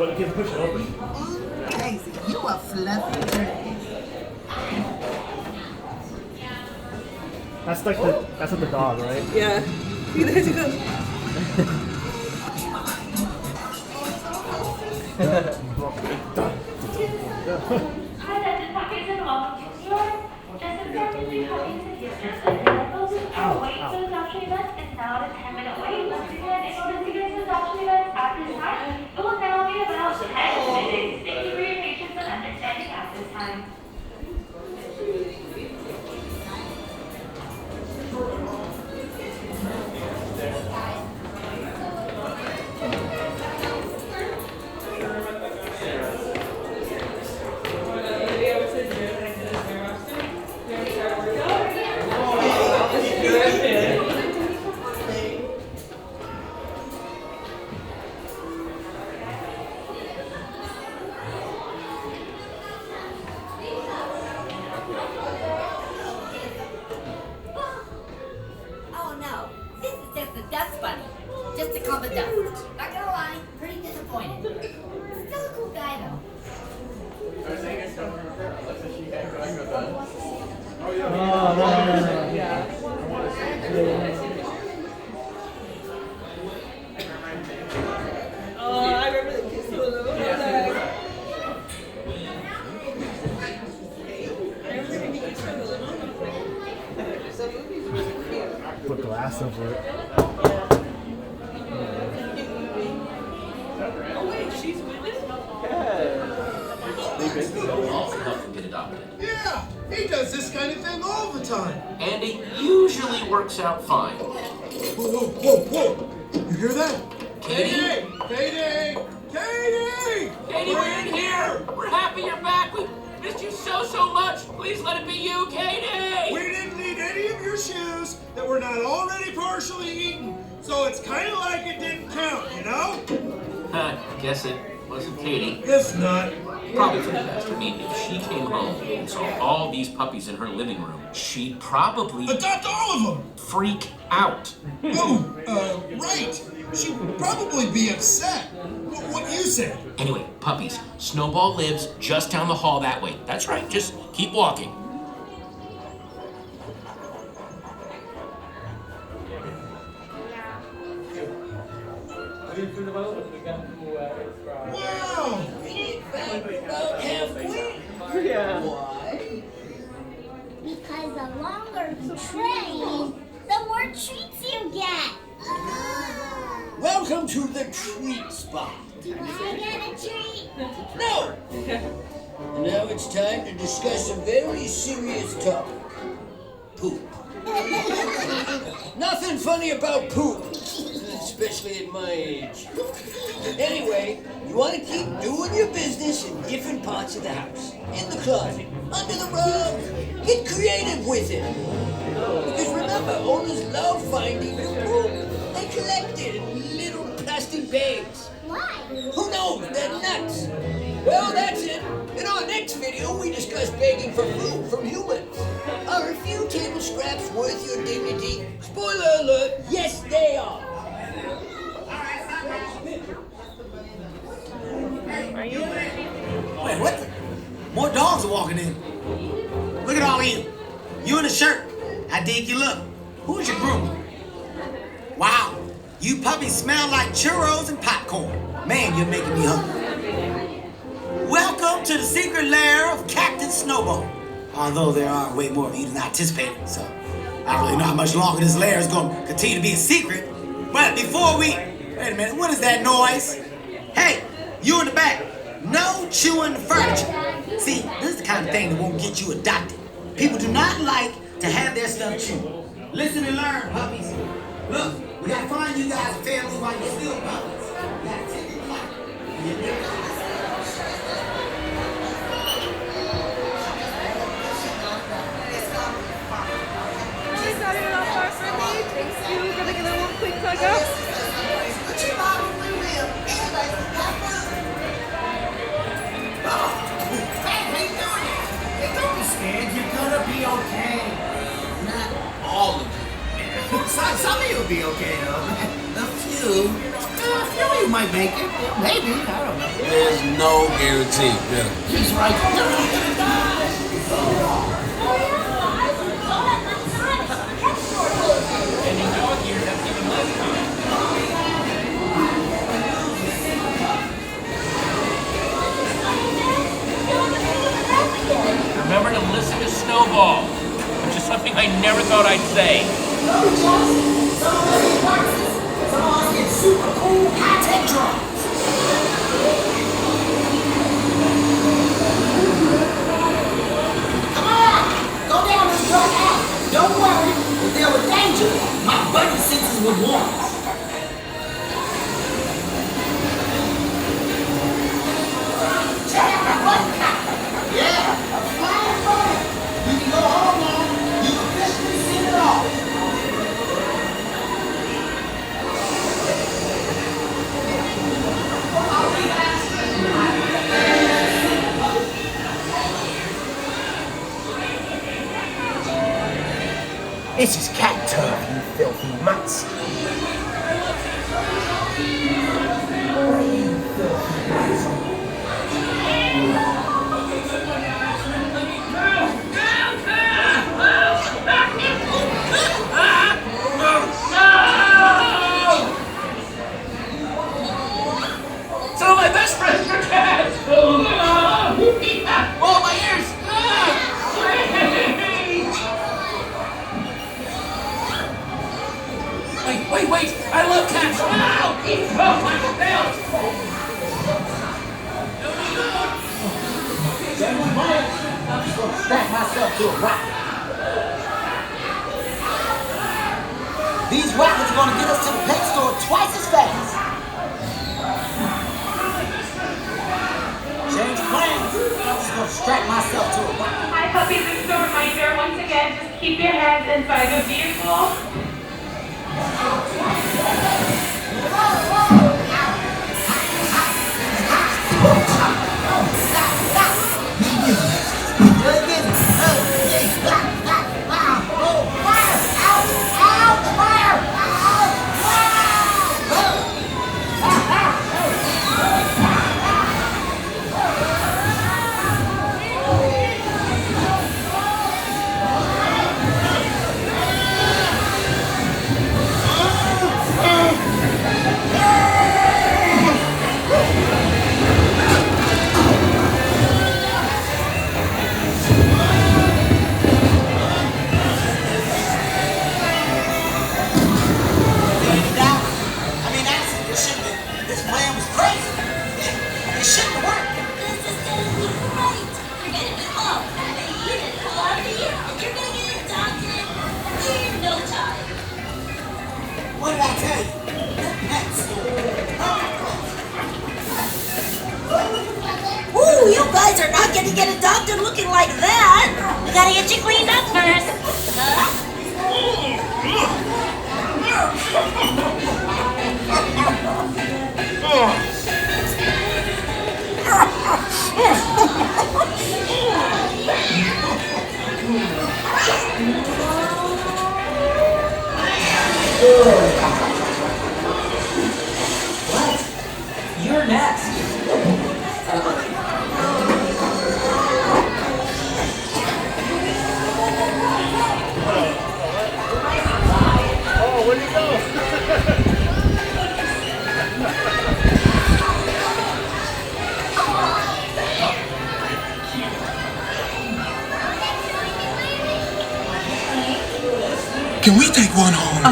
but it can push it open. Casey, you a fluffy turkey. That's like the dog, right? Yeah. There she goes. Put glass over it. Oh wait, she's with us? Also help them get adopted. Yeah, he does this kind of thing all the time. And it usually works out fine. Whoa, whoa, whoa! You hear that? Katie? Katie! Katie! Katie, we're in here! We're happy you're back! We missed you so much! Please let it be you, Katie! We didn't need any of your shoes that were not already partially eaten, so it's kind of like it didn't count, you know? I guess it wasn't Katie. It's not. Probably for the best. I mean, if she came home and saw all these puppies in her living room, she'd probably Adopt all of them! freak out. Oh, right. She'd probably be upset. What you said. Anyway, puppies, Snowball lives just down the hall that way. That's right, just keep walking. Wow! Why? Because the longer you train, the more treats you get. Welcome to the treat spot. Do I get a treat? No! And now it's time to discuss a very serious topic. Poop. Nothing funny about poop, especially at my age. Anyway, you want to keep doing your business in different parts of the house. In the closet, under the rug. Get creative with it. Because remember, owners love finding new poop. They collect it in little plastic bags. Why? Who knows? They're nuts. Well, that's it. In our next video, we discuss begging for food from humans. Are a few table scraps worth your dignity? Spoiler alert, yes they are. Wait, what? More dogs are walking in. Look at all of you. You in a shirt. I dig your look. Who's your groom? Wow, you puppies smell like churros and popcorn. Man, you're making me hungry. Welcome to the secret lair of Captain Snowball. Although there are way more of you than I anticipated, so I don't really know how much longer this lair is going to continue to be a secret. But before we... Wait a minute, what is that noise? Hey, you in the back. No chewing furniture. See, this is the kind of thing that won't get you adopted. People do not like to have their stuff chewed. Listen and learn, puppies. Look, we gotta find you guys a family while you're still puppies. We gotta take it back. Thank you. Gonna give it one quick tug up. Don't be scared, you're gonna be okay. Not all of you. Some of you will be okay though. A few. a few of you might make it. Maybe, I don't know. There's no guarantee, Bill. He's right. Remember to listen to Snowball, which is something I never thought I'd say. Someone's get super cool high-tech drums. Come on, go down this dark alley. Don't worry, if there was danger, my buddy senses would warn us. Check out my button counter. Yeah, a flying button. You can go home now. You've officially seen it all. This is cat turf, you filthy mutts. Some of my best friends are cats! Oh, my ears! Wait! I love cats! Ow! Oh, my nails! I'm just gonna strap myself to a rock. These rockets are gonna get us to the pet store twice as fast. Change plans. I'm just gonna strap myself to a rock. Hi, puppies and store reminder once again, just keep your hands inside the vehicle. What did I tell you? Pet store. Ooh, you guys are not gonna get adopted looking like that. We gotta get you cleaned up first. What? You're next. Oh, where'd he go? Can we take one home?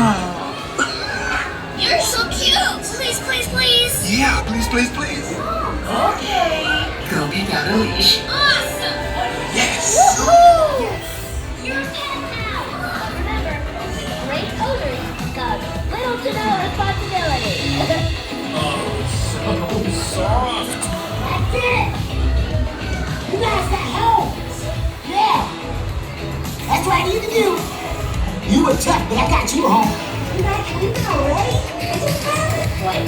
You're so cute. Please, please, please. Yeah, please, please, please. Okay. Go pick out a leash. Awesome. Yes. Woohoo! You're a pet now. Remember, great owners got little to no responsibility. So soft. That's it. You guys got homes. Yeah. That's what I need to do. You were tough, but I got you home. You guys leaving already? Is it perfect? Wait.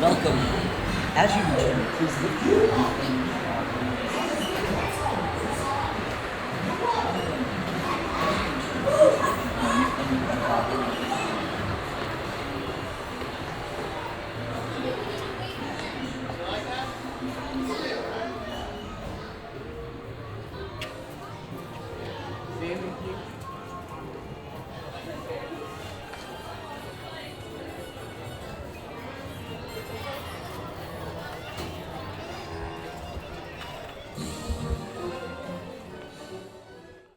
Welcome. As you return, please lift your